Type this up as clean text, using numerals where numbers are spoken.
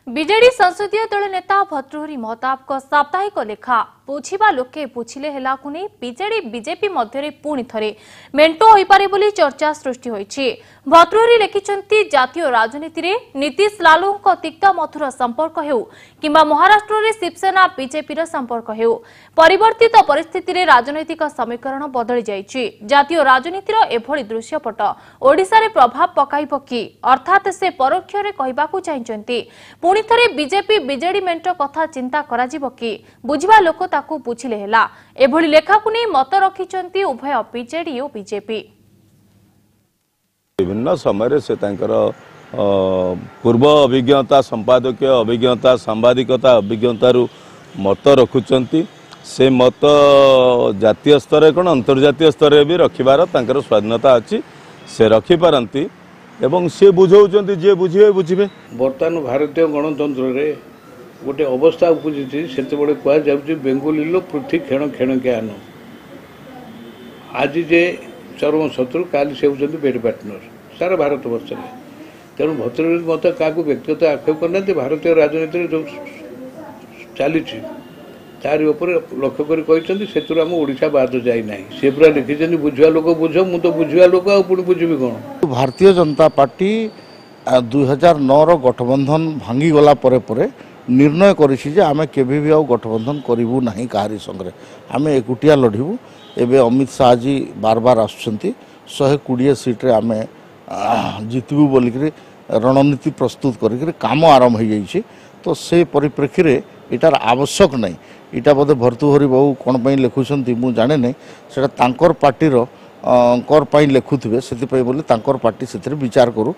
विजेडी संसदीय दल नेता भर्तृहरि महताब साप्ताहिक लेखा बुझा लोके बुझिले हेलाकु नै विजेडी बीजेपी मध्य पुणी थरे मेंटो होई पारे बोली चर्चा सृष्टि होईछि। भर्तृहरि लिखिछन्ति जातीय राजनीति रे नीतीश लालूंको तिक्ता मथुर संपर्क हेउ किंबा महाराष्ट्र रे शिवसेना बीजेपी रो संपर्क हेउ परिवर्तित परिस्थिति रे राजनैतिक समीकरण बदली जाईछि। जातीय राजनीति रो एभली दृश्यपट ओडिसा रे प्रभाव पकाइबो कि अर्थात से परोक्ष रे कहिबाकू चाहिछन्ति पुणी थरे बीजेपी बीजेडी मेंटो कथा चिंता कराजिबो कि बुझिबा लोक ताकू बुझिले हेला एभली लेखाकू नै मत रखिछन्ति उभय बीजेडी और बीजेपी। विभिन्न समय से पूर्व अभिज्ञता संपादकीय अभिज्ञता सांबादिकता अभिज्ञतार मत रखुचंती से मत जातीय स्तर कौन अंतर्जातीय स्तर भी रखिबार तांकर स्वाधीनता अच्छी से रखिपारती एवं सी बुझाऊँ जे बुझे बुझे। बर्तमान भारतीय गणतंत्र रे गोटे अवस्था उपजी से कहुच्छे बेंगोली लोग पृथ्वी क्षण क्षण के आन आज जे चरम शत्रु काली से होती बेड पार्टनर सारा भारत वर्ष में तेणु भर्तृहरि मत क्या व्यक्तिगत आक्षेप करना भारतीय राजनीति जो चली तारी उपर लक्ष्य कर आम ओडिशा बाद जाई ना सी पूरा लिखिं बुझा लोक बुझ मु तो बुझा लोक आुणी बुझी कौन। भारतीय जनता पार्टी 2009 गठबंधन भांगीगला निर्णय करिछि आमे केबे भी गठबंधन करिवु नाही काहारी संगे आमे एकुटिया लढिबु। एबे अमित शाह जी बार बार आसुछंती 120 सीट रे आमे जितबु बोलिकरी रणनीति प्रस्तुत करिकरी काम आरंभ हो जाइछि। तो से परिप्रेक्षी रे इटार आवश्यक नहीं इटा बोधे भर्तृहरि बाबू कौन पर लिखुंट मुझे जाने नहीं से तांकर पार्टी कर लिखुवे से पार्टी से विचार करूँ।